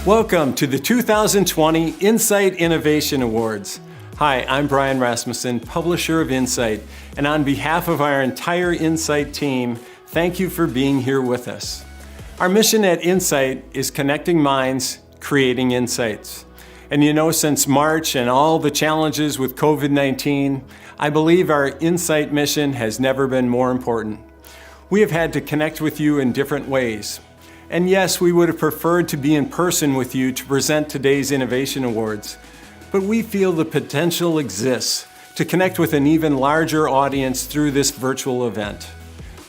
Welcome to the 2020 Insight Innovation Awards. Hi, I'm Brian Rasmussen, publisher of Insight, and on behalf of our entire Insight team, thank you for being here with us. Our mission at Insight is connecting minds, creating insights. And you know, since March and all the challenges with COVID-19, I believe our Insight mission has never been more important. We have had to connect with you in different ways. And yes, we would have preferred to be in person with you to present today's Innovation Awards, but we feel the potential exists to connect with an even larger audience through this virtual event,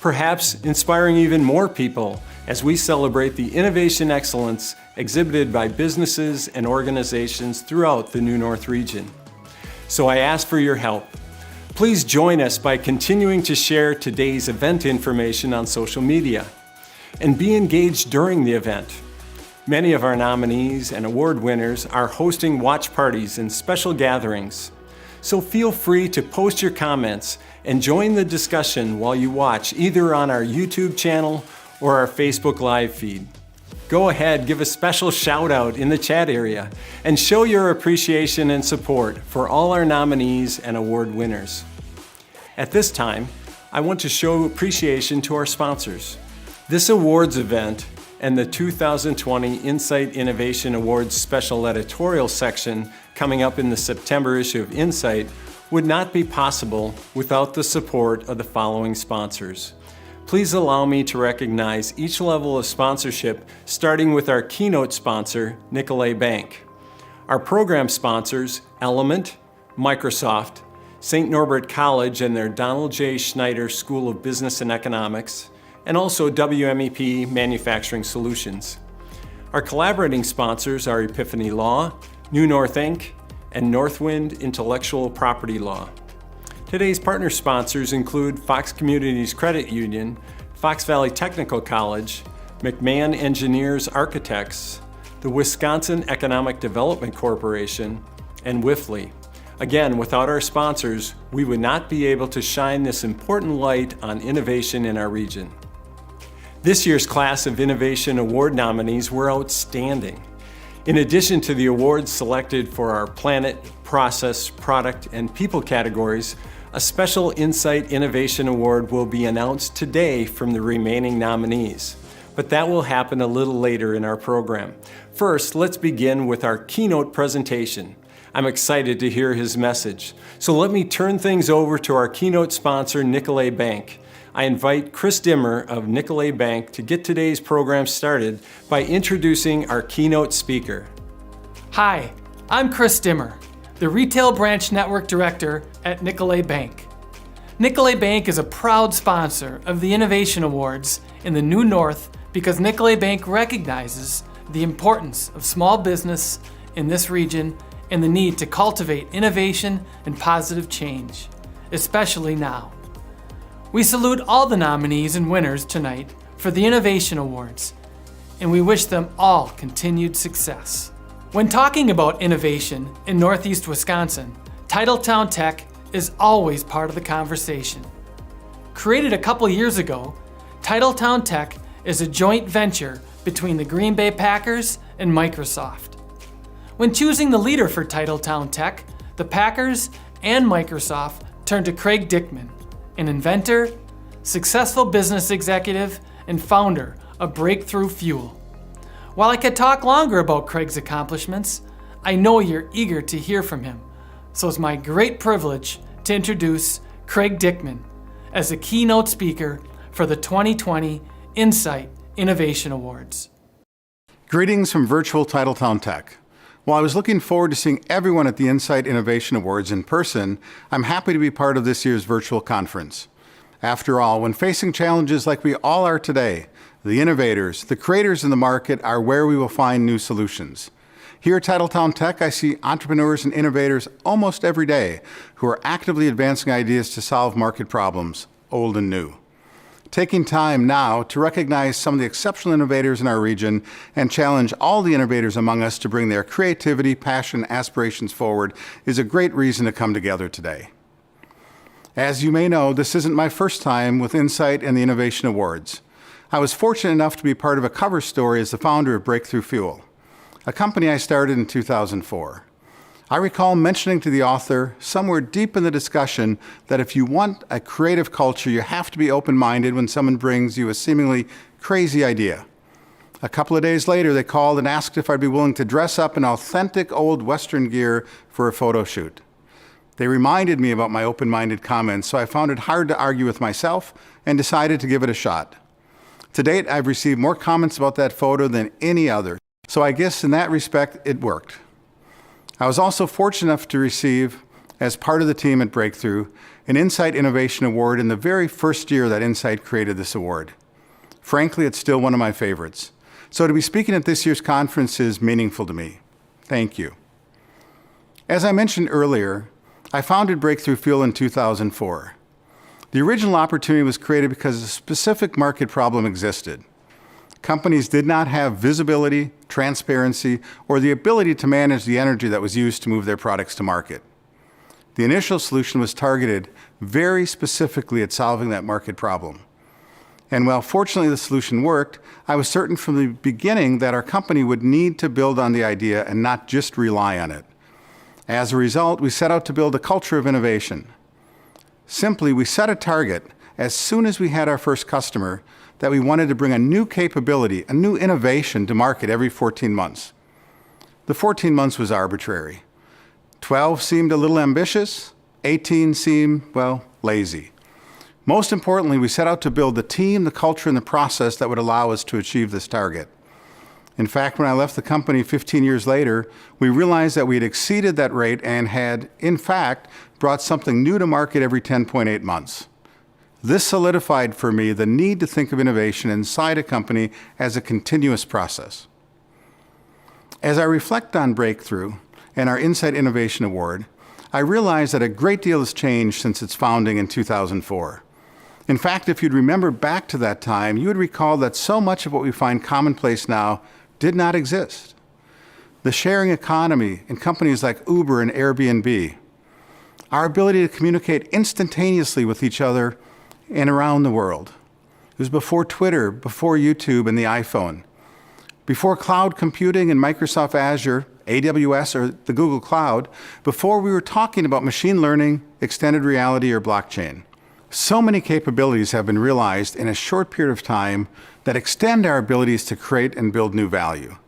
perhaps inspiring even more people as we celebrate the innovation excellence exhibited by businesses and organizations throughout the New North region. So I ask for your help. Please join us by continuing to share today's event information on social media and be engaged during the event. Many of our nominees and award winners are hosting watch parties and special gatherings. So feel free to post your comments and join the discussion while you watch either on our YouTube channel or our Facebook Live feed. Go ahead, give a special shout out in the chat area and show your appreciation and support for all our nominees and award winners. At this time, I want to show appreciation to our sponsors. This awards event and the 2020 Insight Innovation Awards special editorial section coming up in the September issue of Insight would not be possible without the support of the following sponsors. Please allow me to recognize each level of sponsorship, starting with our keynote sponsor, Nicolet Bank. Our program sponsors, Element, Microsoft, St. Norbert College and their Donald J. Schneider School of Business and Economics, and also WMEP Manufacturing Solutions. Our collaborating sponsors are Epiphany Law, New North Inc., and Northwind Intellectual Property Law. Today's partner sponsors include Fox Communities Credit Union, Fox Valley Technical College, McMahon Engineers Architects, the Wisconsin Economic Development Corporation, and Wifley. Again, without our sponsors, we would not be able to shine this important light on innovation in our region. This year's class of Innovation Award nominees were outstanding. In addition to the awards selected for our planet, process, product, and people categories, a special Insight Innovation Award will be announced today from the remaining nominees, but that will happen a little later in our program. First, let's begin with our keynote presentation. I'm excited to hear his message. So let me turn things over to our keynote sponsor, Nicolet Bank. I invite Chris Dimmer of Nicolet Bank to get today's program started by introducing our keynote speaker. Hi, I'm Chris Dimmer, the Retail Branch Network Director at Nicolet Bank. Nicolet Bank is a proud sponsor of the Innovation Awards in the New North because Nicolet Bank recognizes the importance of small business in this region and the need to cultivate innovation and positive change, especially now. We salute all the nominees and winners tonight for the Innovation Awards, and we wish them all continued success. When talking about innovation in Northeast Wisconsin, Titletown Tech is always part of the conversation. Created a couple years ago, Titletown Tech is a joint venture between the Green Bay Packers and Microsoft. When choosing the leader for Titletown Tech, the Packers and Microsoft turned to Craig Dickman, an inventor, successful business executive, and founder of Breakthrough Fuel. While I could talk longer about Craig's accomplishments, I know you're eager to hear from him, so it's my great privilege to introduce Craig Dickman as a keynote speaker for the 2020 Insight Innovation Awards. Greetings from virtual Titletown Tech. While I was looking forward to seeing everyone at the Insight Innovation Awards in person, I'm happy to be part of this year's virtual conference. After all, when facing challenges like we all are today, the innovators, the creators in the market are where we will find new solutions. Here at Titletown Tech, I see entrepreneurs and innovators almost every day who are actively advancing ideas to solve market problems, old and new. Taking time now to recognize some of the exceptional innovators in our region and challenge all the innovators among us to bring their creativity, passion, aspirations forward is a great reason to come together today. As you may know, this isn't my first time with Insight and the Innovation Awards. I was fortunate enough to be part of a cover story as the founder of Breakthrough Fuel. a company I started in 2004. I recall mentioning to the author somewhere deep in the discussion that if you want a creative culture, you have to be open-minded when someone brings you a seemingly crazy idea. A couple of days later, they called and asked if I'd be willing to dress up in authentic old Western gear for a photo shoot. They reminded me about my open-minded comments, so I found it hard to argue with myself and decided to give it a shot. To date, I've received more comments about that photo than any other, so I guess in that respect, it worked. I was also fortunate enough to receive, as part of the team at Breakthrough, an Insight Innovation Award in the very first year that Insight created this award. Frankly, it's still one of my favorites. So to be speaking at this year's conference is meaningful to me. Thank you. As I mentioned earlier, I founded Breakthrough Fuel in 2004. The original opportunity was created because a specific market problem existed. Companies did not have visibility, transparency, or the ability to manage the energy that was used to move their products to market. The initial solution was targeted very specifically at solving that market problem. And while fortunately the solution worked, I was certain from the beginning that our company would need to build on the idea and not just rely on it. As a result, we set out to build a culture of innovation. Simply, we set a target as soon as we had our first customer that we wanted to bring a new capability, a new innovation to market every 14 months. The 14 months was arbitrary. 12 seemed a little ambitious, 18 seemed, well, lazy. Most importantly, we set out to build the team, the culture, and the process that would allow us to achieve this target. In fact, when I left the company 15 years later, we realized that we had exceeded that rate and had, in fact, brought something new to market every 10.8 months. This solidified for me the need to think of innovation inside a company as a continuous process. As I reflect on Breakthrough and our Insight Innovation Award, I realize that a great deal has changed since its founding in 2004. In fact, if you'd remember back to that time, you would recall that so much of what we find commonplace now did not exist. The sharing economy in companies like Uber and Airbnb, our ability to communicate instantaneously with each other and around the world. It was before Twitter, before YouTube and the iPhone, before cloud computing and Microsoft Azure, AWS or the Google Cloud, before we were talking about machine learning, extended reality, or blockchain. So many capabilities have been realized in a short period of time that extend our abilities to create and build new value.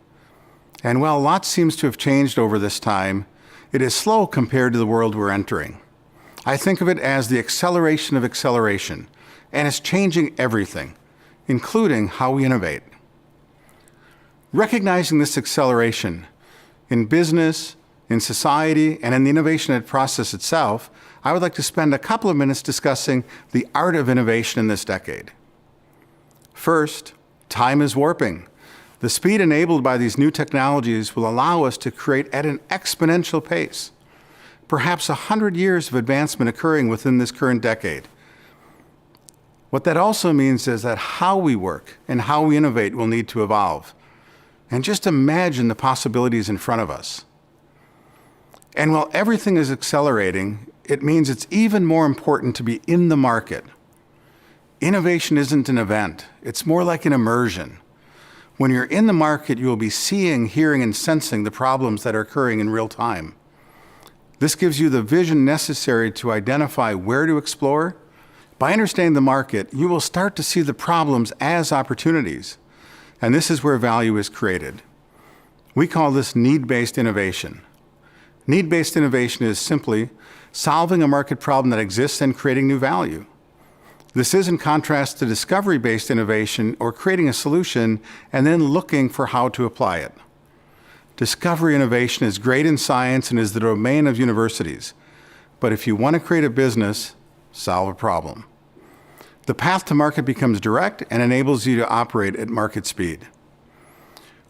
And while lots seems to have changed over this time, it is slow compared to the world we're entering. I think of it as the acceleration of acceleration, and it's changing everything, including how we innovate. Recognizing this acceleration in business, in society, and in the innovation process itself, I would like to spend a couple of minutes discussing the art of innovation in this decade. First, time is warping. The speed enabled by these new technologies will allow us to create at an exponential pace, perhaps 100 years of advancement occurring within this current decade. What that also means is that how we work and how we innovate will need to evolve. And just imagine the possibilities in front of us. And while everything is accelerating, it means it's even more important to be in the market. Innovation isn't an event. It's more like an immersion. When you're in the market, you will be seeing, hearing, and sensing the problems that are occurring in real time. This gives you the vision necessary to identify where to explore. By understanding the market, you will start to see the problems as opportunities. And this is where value is created. We call this need-based innovation. Need-based innovation is simply solving a market problem that exists and creating new value. This is in contrast to discovery-based innovation or creating a solution and then looking for how to apply it. Discovery innovation is great in science and is the domain of universities. But if you want to create a business, solve a problem. The path to market becomes direct and enables you to operate at market speed.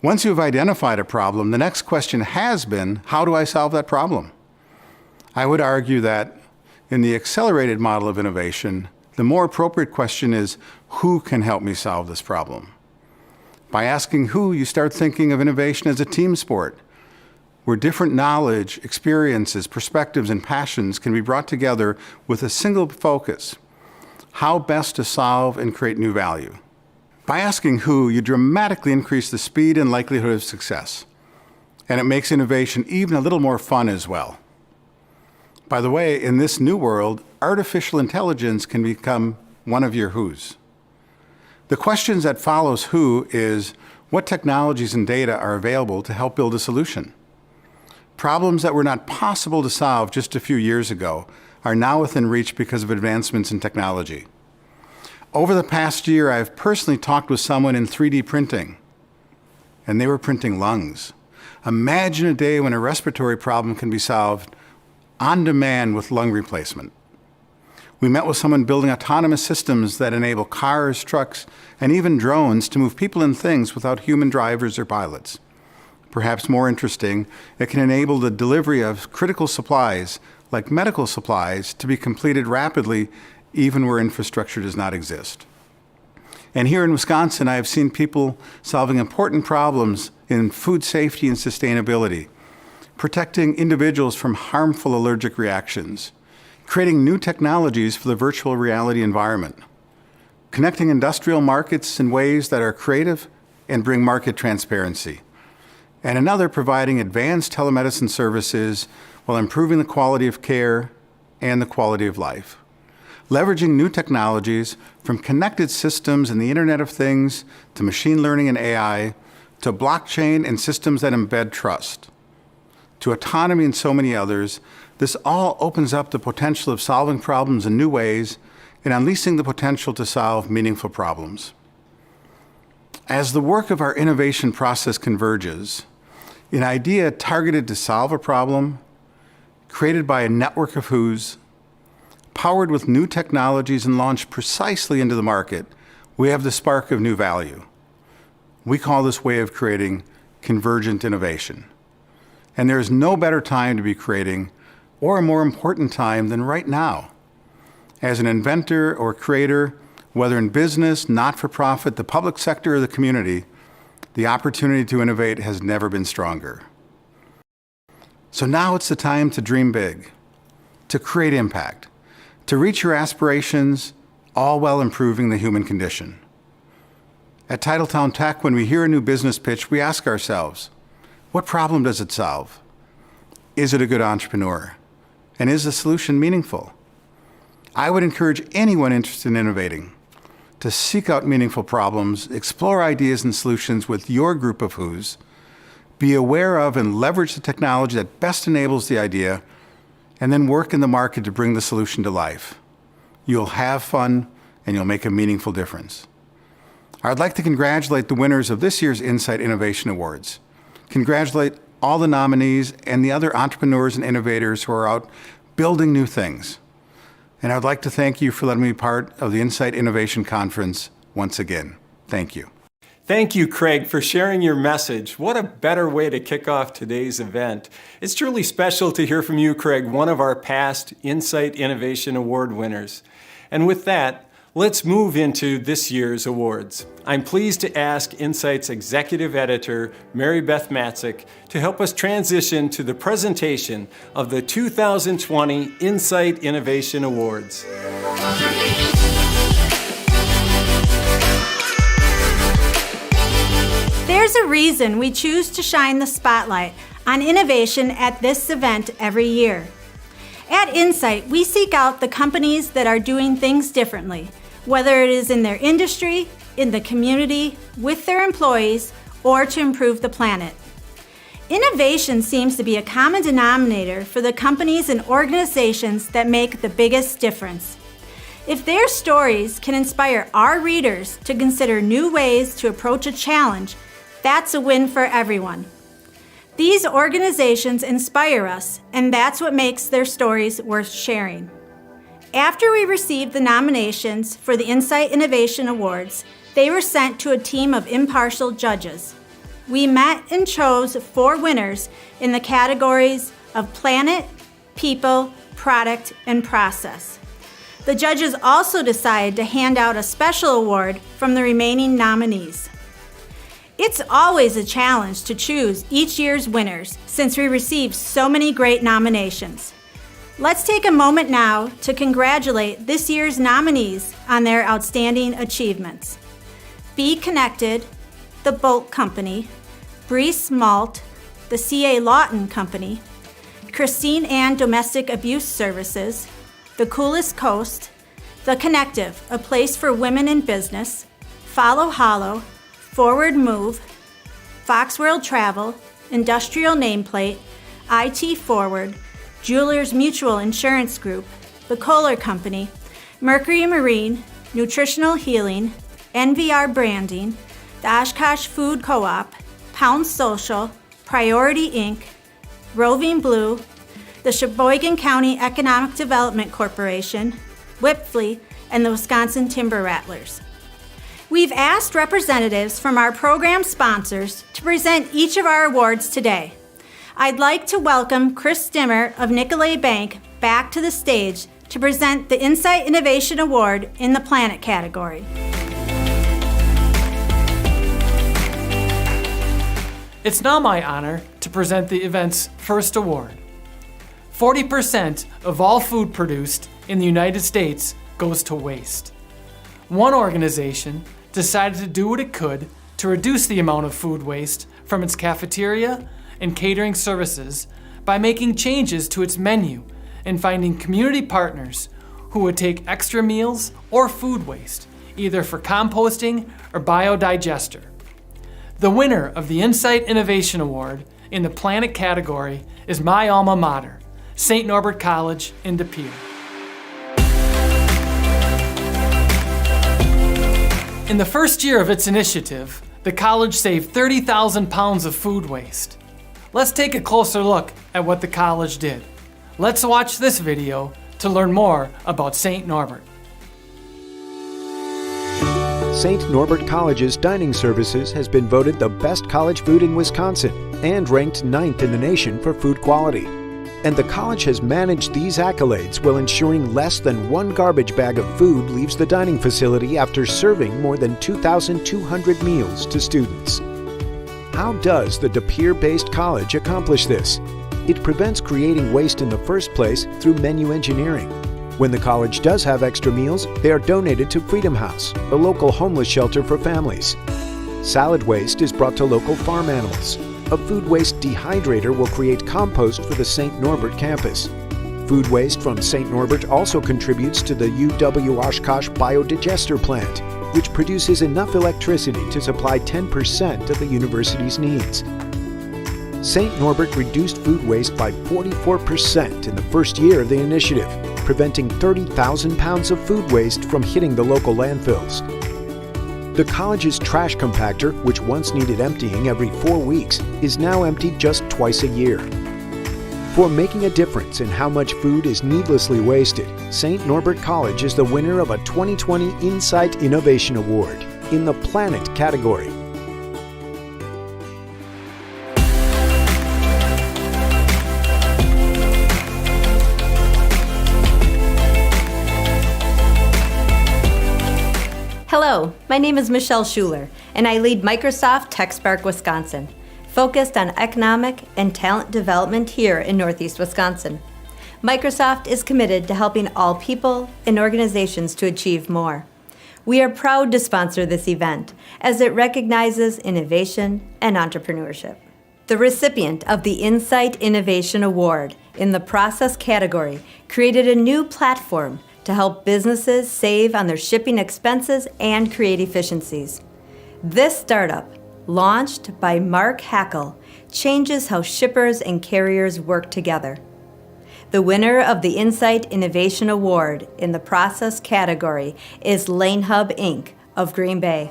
Once you have identified a problem, the next question has been, how do I solve that problem? I would argue that in the accelerated model of innovation, the more appropriate question is, who can help me solve this problem? By asking who, you start thinking of innovation as a team sport, where different knowledge, experiences, perspectives, and passions can be brought together with a single focus: how best to solve and create new value. By asking who, you dramatically increase the speed and likelihood of success. and it makes innovation even a little more fun as well. By the way, in this new world, artificial intelligence can become one of your who's. The questions that follows who is, what technologies and data are available to help build a solution? Problems that were not possible to solve just a few years ago are now within reach because of advancements in technology. Over the past year, I've personally talked with someone in 3D printing, and they were printing lungs. Imagine a day when a respiratory problem can be solved on demand with lung replacement. We met with someone building autonomous systems that enable cars, trucks, and even drones to move people and things without human drivers or pilots. Perhaps more interesting, it can enable the delivery of critical supplies, like medical supplies, to be completed rapidly even where infrastructure does not exist. And here in Wisconsin, I have seen people solving important problems in food safety and sustainability, protecting individuals from harmful allergic reactions, creating new technologies for the virtual reality environment, connecting industrial markets in ways that are creative and bring market transparency, and another providing advanced telemedicine services while improving the quality of care and the quality of life. Leveraging new technologies from connected systems and the Internet of Things to machine learning and AI to blockchain and systems that embed trust to autonomy and so many others, this all opens up the potential of solving problems in new ways and unleashing the potential to solve meaningful problems. As the work of our innovation process converges, an idea targeted to solve a problem, created by a network of who's, powered with new technologies and launched precisely into the market, we have the spark of new value. We call this way of creating convergent innovation. And there is no better time to be creating, or a more important time than right now. As an inventor or creator, whether in business, not-for-profit, the public sector, or the community, the opportunity to innovate has never been stronger. So now it's the time to dream big, to create impact, to reach your aspirations, all while improving the human condition. At Titletown Tech, when we hear a new business pitch, we ask ourselves, what problem does it solve? Is it a good entrepreneur? And is the solution meaningful? I would encourage anyone interested in innovating to seek out meaningful problems, explore ideas and solutions with your group of who's, be aware of and leverage the technology that best enables the idea, and then work in the market to bring the solution to life. You'll have fun and you'll make a meaningful difference. I'd like to congratulate the winners of this year's Insight Innovation Awards. Congratulate all the nominees and the other entrepreneurs and innovators who are out building new things. And I'd like to thank you for letting me be part of the Insight Innovation Conference once again. Thank you. Thank you, Craig, for sharing your message. What a better way to kick off today's event. It's truly special to hear from you, Craig, one of our past Insight Innovation Award winners. And with that, let's move into this year's awards. I'm pleased to ask Insight's Executive Editor, Mary Beth Matzik, to help us transition to the presentation of the 2020 Insight Innovation Awards. There's a reason we choose to shine the spotlight on innovation at this event every year. At Insight, we seek out the companies that are doing things differently, whether it is in their industry, in the community, with their employees, or to improve the planet. Innovation seems to be a common denominator for the companies and organizations that make the biggest difference. If their stories can inspire our readers to consider new ways to approach a challenge, that's a win for everyone. These organizations inspire us, and that's what makes their stories worth sharing. After we received the nominations for the Insight Innovation Awards, they were sent to a team of impartial judges. We met and chose 4 winners in the categories of planet, people, product, and process. The judges also decided to hand out a special award from the remaining nominees. It's always a challenge to choose each year's winners since we receive so many great nominations. Let's take a moment now to congratulate this year's nominees on their outstanding achievements. Be Connected, The Bolt Company, Breeze Malt, the C.A. Lawton Company, Christine Ann Domestic Abuse Services, The Coolest Coast, The Connective, a place for women in business, Follow Hollow, Forward Move, Fox World Travel, Industrial Nameplate, IT Forward, Jewelers Mutual Insurance Group, The Kohler Company, Mercury Marine, Nutritional Healing, NVR Branding, the Oshkosh Food Co-op, Pound Social, Priority Inc., Roving Blue, the Sheboygan County Economic Development Corporation, Whipfly, and the Wisconsin Timber Rattlers. We've asked representatives from our program sponsors to present each of our awards today. I'd like to welcome Chris Stimmer of Nicolet Bank back to the stage to present the Insight Innovation Award in the Planet category. It's now my honor to present the event's first award. 40% of all food produced in the United States goes to waste. One organization decided to do what it could to reduce the amount of food waste from its cafeteria and catering services by making changes to its menu and finding community partners who would take extra meals or food waste, either for composting or biodigester. The winner of the Insight Innovation Award in the Planet category is my alma mater, St. Norbert College in De Pere. In the first year of its initiative, the college saved 30,000 pounds of food waste. Let's take a closer look at what the college did. Let's watch this video to learn more about St. Norbert. St. Norbert College's dining services has been voted the best college food in Wisconsin and ranked 9th in the nation for food quality. And the college has managed these accolades while ensuring less than one garbage bag of food leaves the dining facility after serving more than 2,200 meals to students. How does the De Pere-based college accomplish this? It prevents creating waste in the first place through menu engineering. When the college does have extra meals, they are donated to Freedom House, a local homeless shelter for families. Salad waste is brought to local farm animals. A food waste dehydrator will create compost for the St. Norbert campus. Food waste from St. Norbert also contributes to the UW Oshkosh biodigester plant, which produces enough electricity to supply 10% of the university's needs. St. Norbert reduced food waste by 44% in the first year of the initiative, preventing 30,000 pounds of food waste from hitting the local landfills. The college's trash compactor, which once needed emptying every 4 weeks, is now emptied just twice a year. For making a difference in how much food is needlessly wasted, St. Norbert College is the winner of a 2020 Insight Innovation Award in the Planet category. Hello, my name is Michelle Schuler, and I lead Microsoft TechSpark Wisconsin, focused on economic and talent development here in Northeast Wisconsin. Microsoft is committed to helping all people and organizations to achieve more. We are proud to sponsor this event as it recognizes innovation and entrepreneurship. The recipient of the Insight Innovation Award in the Process category created a new platform to help businesses save on their shipping expenses and create efficiencies. This startup, launched by Mark Hackle, changes how shippers and carriers work together. The winner of the Insight Innovation Award in the Process category is LaneHub Inc. of Green Bay.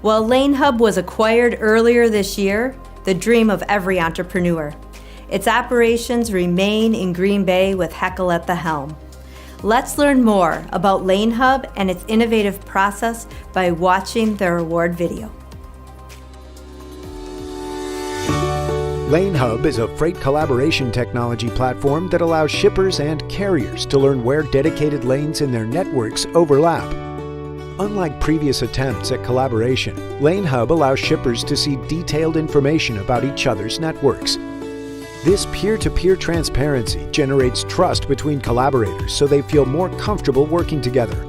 While LaneHub was acquired earlier this year, the dream of every entrepreneur, its operations remain in Green Bay with Hackle at the helm. Let's learn more about LaneHub and its innovative process by watching their award video. LaneHub is a freight collaboration technology platform that allows shippers and carriers to learn where dedicated lanes in their networks overlap. Unlike previous attempts at collaboration, LaneHub allows shippers to see detailed information about each other's networks. This peer-to-peer transparency generates trust between collaborators so they feel more comfortable working together.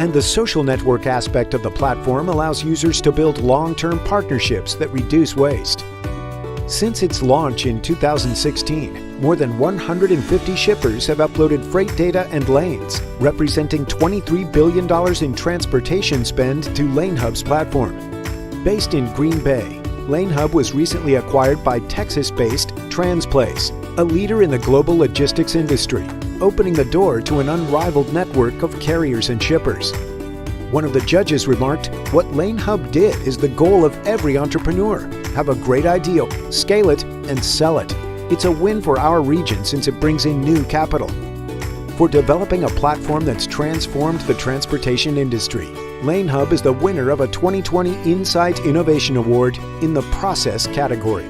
And the social network aspect of the platform allows users to build long-term partnerships that reduce waste. Since its launch in 2016, more than 150 shippers have uploaded freight data and lanes, representing $23 billion in transportation spend to LaneHub's platform. Based in Green Bay, LaneHub was recently acquired by Texas-based Transplace, a leader in the global logistics industry, opening the door to an unrivaled network of carriers and shippers. One of the judges remarked, "What LaneHub did is the goal of every entrepreneur. Have a great idea, scale it, and sell it. It's a win for our region since it brings in new capital." For developing a platform that's transformed the transportation industry, LaneHub is the winner of a 2020 Insight Innovation Award in the process category.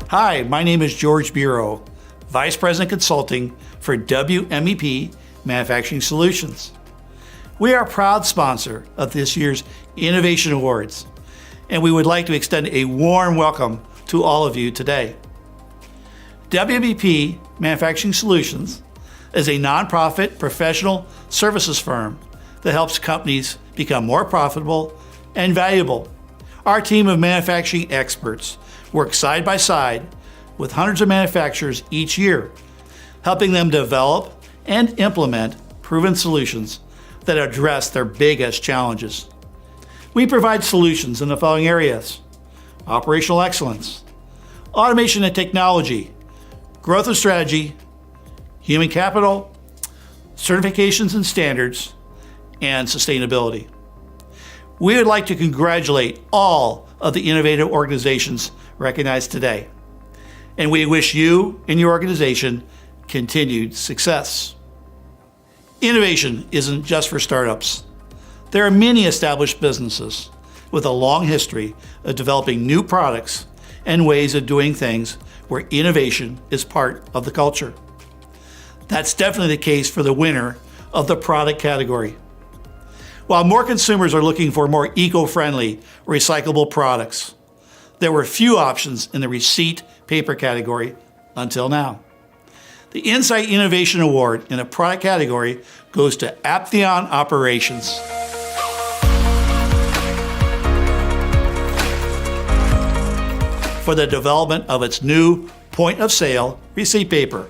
Hi, my name is George Bureau, Vice President Consulting for WMEP Manufacturing Solutions. We are a proud sponsor of this year's Innovation Awards, and we would like to extend a warm welcome to all of you today. WMEP Manufacturing Solutions is a nonprofit professional services firm that helps companies become more profitable and valuable. Our team of manufacturing experts work side by side with hundreds of manufacturers each year, helping them develop and implement proven solutions that address their biggest challenges. We provide solutions in the following areas: operational excellence, automation and technology, growth and strategy, human capital, certifications and standards, and sustainability. We would like to congratulate all of the innovative organizations recognized today, and we wish you and your organization continued success. Innovation isn't just for startups. There are many established businesses with a long history of developing new products and ways of doing things where innovation is part of the culture. That's definitely the case for the winner of the product category. While more consumers are looking for more eco-friendly, recyclable products, there were few options in the receipt paper category until now. The Insight Innovation Award in the product category goes to Aptheon Operations. For the development of its new point-of-sale receipt paper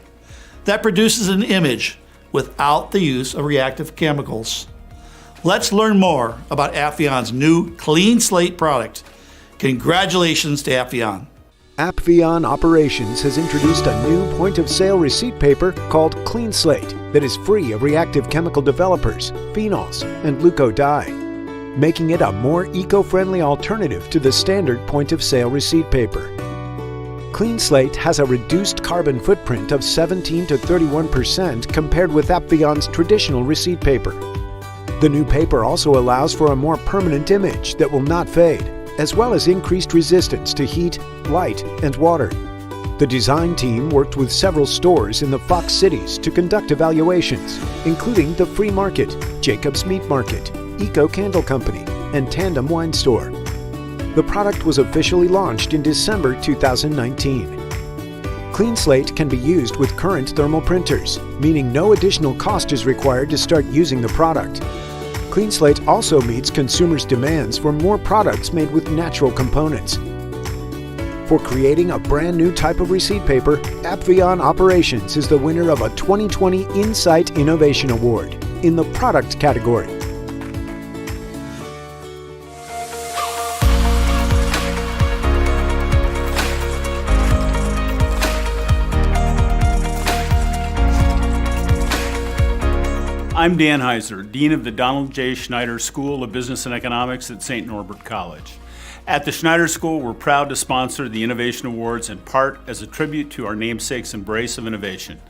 that produces an image without the use of reactive chemicals. Let's learn more about Aptheon's new Clean Slate product. Congratulations to Aptheon. Aptheon Operations has introduced a new point-of-sale receipt paper called Clean Slate that is free of reactive chemical developers, phenols, and leuco dye, making it a more eco-friendly alternative to the standard point-of-sale receipt paper. Clean Slate has a reduced carbon footprint of 17 to 31% compared with Aptheon's traditional receipt paper. The new paper also allows for a more permanent image that will not fade, as well as increased resistance to heat, light, and water. The design team worked with several stores in the Fox cities to conduct evaluations, including the Free Market, Jacob's Meat Market, Eco Candle Company, and Tandem Wine Store. The product was officially launched in December 2019. Clean Slate can be used with current thermal printers, meaning no additional cost is required to start using the product. Clean Slate also meets consumers' demands for more products made with natural components. For creating a brand new type of receipt paper, Aptheon Operations is the winner of a 2020 Insight Innovation Award in the product category. I'm Dan Heiser, Dean of the Donald J. Schneider School of Business and Economics at St. Norbert College. At the Schneider School, we're proud to sponsor the Innovation Awards in part as a tribute to our namesake's embrace of innovation.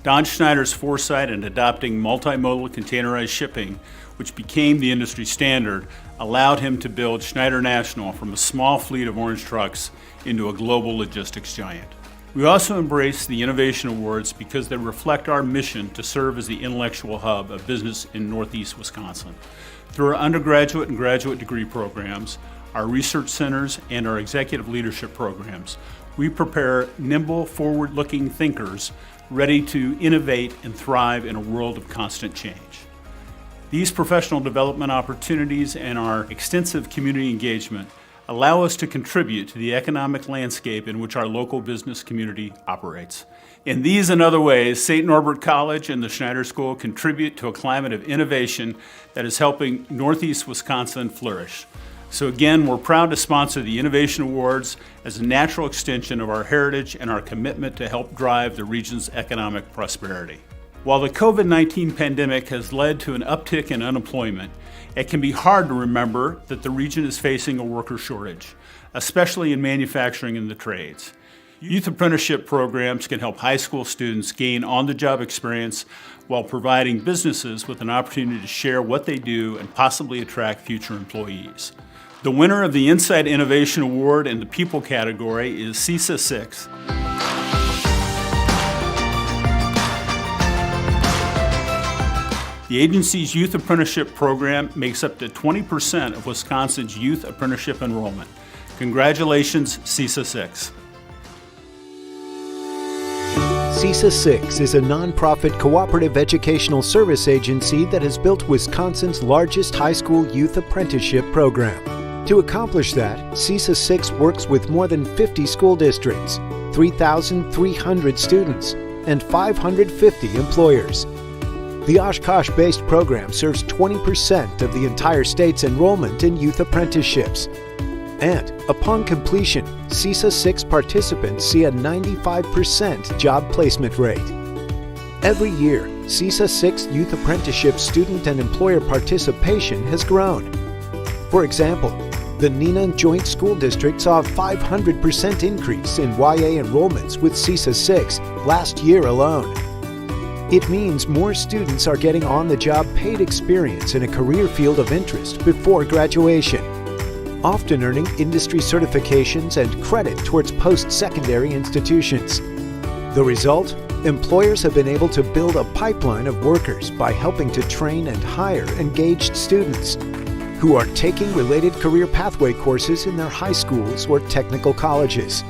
Don Schneider's foresight in adopting multimodal containerized shipping, which became the industry standard, allowed him to build Schneider National from a small fleet of orange trucks into a global logistics giant. We also embrace the Innovation Awards because they reflect our mission to serve as the intellectual hub of business in Northeast Wisconsin. Through our undergraduate and graduate degree programs, our research centers, and our executive leadership programs. We prepare nimble, forward-looking thinkers ready to innovate and thrive in a world of constant change. These professional development opportunities and our extensive community engagement allow us to contribute to the economic landscape in which our local business community operates. In these and other ways, St. Norbert College and the Schneider School contribute to a climate of innovation that is helping Northeast Wisconsin flourish. So again, we're proud to sponsor the Innovation Awards as a natural extension of our heritage and our commitment to help drive the region's economic prosperity. While the COVID-19 pandemic has led to an uptick in unemployment, it can be hard to remember that the region is facing a worker shortage, especially in manufacturing and the trades. Youth apprenticeship programs can help high school students gain on-the-job experience while providing businesses with an opportunity to share what they do and possibly attract future employees. The winner of the Insight Innovation Award in the People category is CISA 6. The agency's youth apprenticeship program makes up to 20% of Wisconsin's youth apprenticeship enrollment. Congratulations, CISA 6. CISA 6 is a nonprofit cooperative educational service agency that has built Wisconsin's largest high school youth apprenticeship program. To accomplish that, CISA 6 works with more than 50 school districts, 3,300 students, and 550 employers. The Oshkosh-based program serves 20% of the entire state's enrollment in youth apprenticeships. And upon completion, CISA 6 participants see a 95% job placement rate. Every year, CISA 6 youth apprenticeship student and employer participation has grown. For example, the Neenah Joint School District saw a 500% increase in YA enrollments with CISA 6 last year alone. It means more students are getting on-the-job paid experience in a career field of interest before graduation, often earning industry certifications and credit towards post-secondary institutions. The result? Employers have been able to build a pipeline of workers by helping to train and hire engaged students who are taking related career pathway courses in their high schools or technical colleges.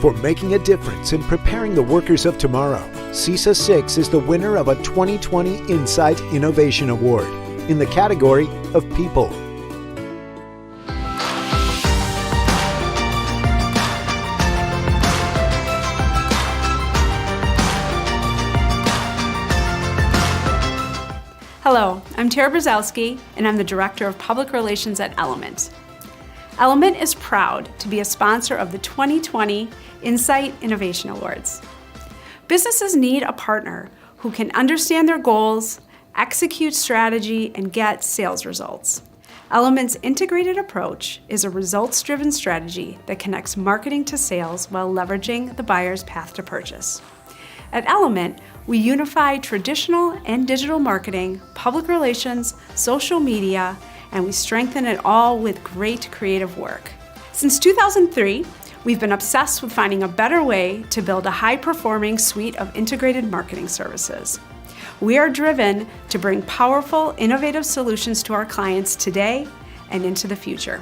For making a difference in preparing the workers of tomorrow, CISA 6 is the winner of a 2020 Insight Innovation Award in the category of People. Hello, I'm Tara Brzezowski, and I'm the Director of Public Relations at Element. Element is proud to be a sponsor of the 2020 Insight Innovation Awards. Businesses need a partner who can understand their goals, execute strategy, and get sales results. Element's integrated approach is a results-driven strategy that connects marketing to sales while leveraging the buyer's path to purchase. At Element, we unify traditional and digital marketing, public relations, social media, and we strengthen it all with great creative work. Since 2003, we've been obsessed with finding a better way to build a high-performing suite of integrated marketing services. We are driven to bring powerful, innovative solutions to our clients today and into the future.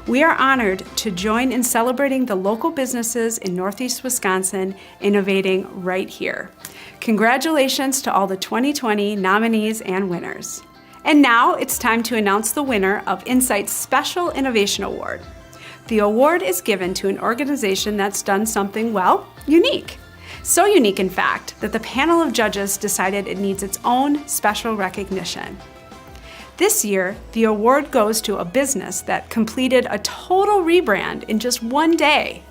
We are honored to join in celebrating the local businesses in Northeast Wisconsin innovating right here. Congratulations to all the 2020 nominees and winners. And now it's time to announce the winner of Insight's Special Innovation Award. The award is given to an organization that's done something, well, unique. So unique, in fact, that the panel of judges decided it needs its own special recognition. This year, the award goes to a business that completed a total rebrand in just one day.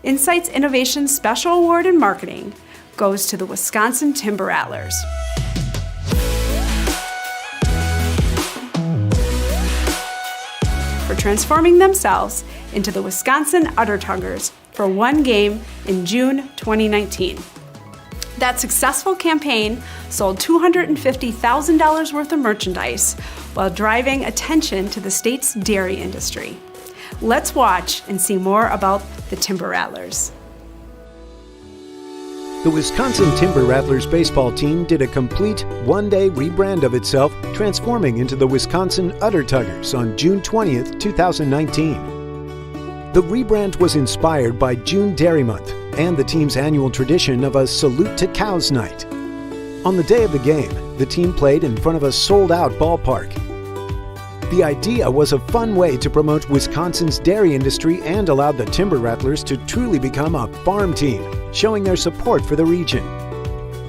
Insight's Innovation Special Award in Marketing goes to the Wisconsin Timber Rattlers. For transforming themselves into the Wisconsin Uddertuggers for one game in June 2019. That successful campaign sold $250,000 worth of merchandise while driving attention to the state's dairy industry. Let's watch and see more about the Timber Rattlers. The Wisconsin Timber Rattlers baseball team did a complete one-day rebrand of itself, transforming into the Wisconsin Udder Tuggers on June 20th, 2019. The rebrand was inspired by June Dairy Month and the team's annual tradition of a Salute to Cows night. On the day of the game, the team played in front of a sold-out ballpark. The idea was a fun way to promote Wisconsin's dairy industry and allowed the Timber Rattlers to truly become a farm team, showing their support for the region.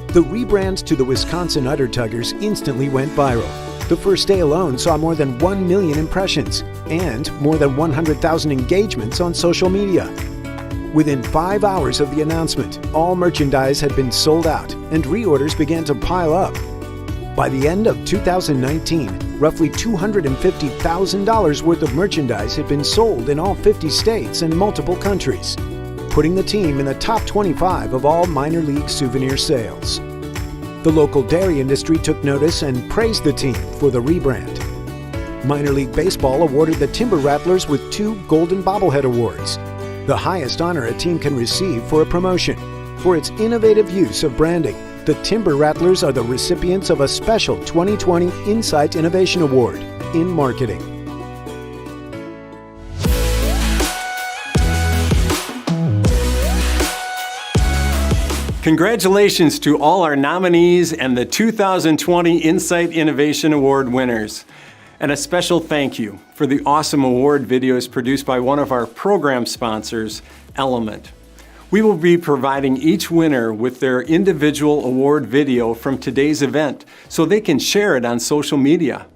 The rebrand to the Wisconsin Udder Tuggers instantly went viral. The first day alone saw more than 1 million impressions and more than 100,000 engagements on social media. Within 5 hours of the announcement, all merchandise had been sold out and reorders began to pile up. By the end of 2019, roughly $250,000 worth of merchandise had been sold in all 50 states and multiple countries, putting the team in the top 25 of all minor league souvenir sales. The local dairy industry took notice and praised the team for the rebrand. Minor League Baseball awarded the Timber Rattlers with 2 Golden Bobblehead Awards, the highest honor a team can receive for a promotion. For its innovative use of branding, the Timber Rattlers are the recipients of a special 2020 Insight Innovation Award in marketing. Congratulations to all our nominees and the 2020 Insight Innovation Award winners. And a special thank you for the awesome award videos produced by one of our program sponsors, Element. We will be providing each winner with their individual award video from today's event so they can share it on social media.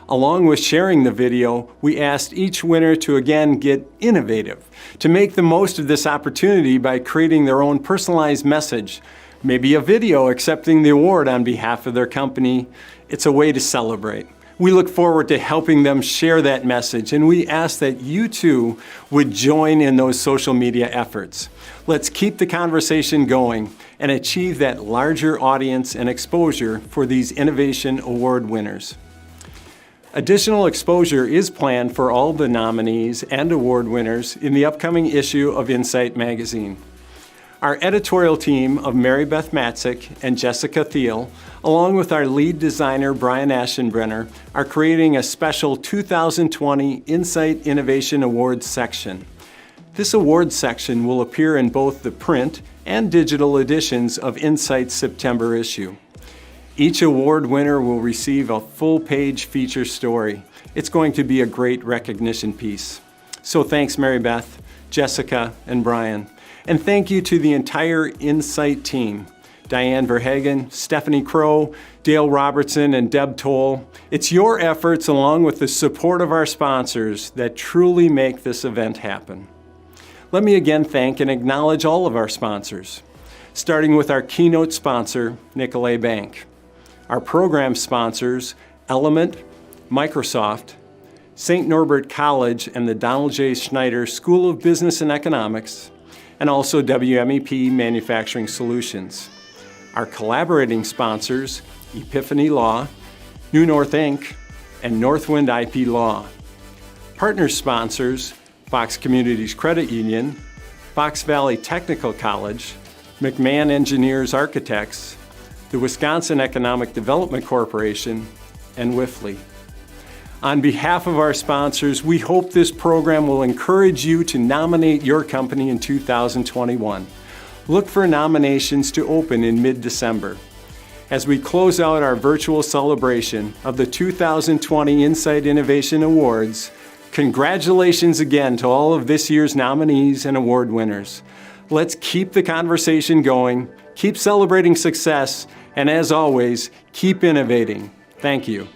Along with sharing the video, we asked each winner to again get innovative, to make the most of this opportunity by creating their own personalized message, maybe a video accepting the award on behalf of their company. It's a way to celebrate. We look forward to helping them share that message, and we ask that you too would join in those social media efforts. Let's keep the conversation going and achieve that larger audience and exposure for these Innovation Award winners. Additional exposure is planned for all the nominees and award winners in the upcoming issue of Insight magazine. Our editorial team of Mary Beth Matzik and Jessica Thiel, along with our lead designer Brian Aschenbrenner, are creating a special 2020 Insight Innovation Awards section. This awards section will appear in both the print and digital editions of Insight's September issue. Each award winner will receive a full-page feature story. It's going to be a great recognition piece. So thanks, Mary Beth, Jessica, and Brian. And thank you to the entire Insight team, Diane Verhagen, Stephanie Crow, Dale Robertson, and Deb Toll. It's your efforts along with the support of our sponsors that truly make this event happen. Let me again thank and acknowledge all of our sponsors, starting with our keynote sponsor, Nicolet Bank. Our program sponsors, Element, Microsoft, St. Norbert College and the Donald J. Schneider School of Business and Economics, and also WMEP Manufacturing Solutions. Our collaborating sponsors, Epiphany Law, New North Inc., and Northwind IP Law. Partner sponsors, Fox Communities Credit Union, Fox Valley Technical College, McMahon Engineers Architects, the Wisconsin Economic Development Corporation, and Wifley. On behalf of our sponsors, we hope this program will encourage you to nominate your company in 2021. Look for nominations to open in mid-December. As we close out our virtual celebration of the 2020 Insight Innovation Awards, congratulations again to all of this year's nominees and award winners. Let's keep the conversation going, keep celebrating success, and as always, keep innovating. Thank you.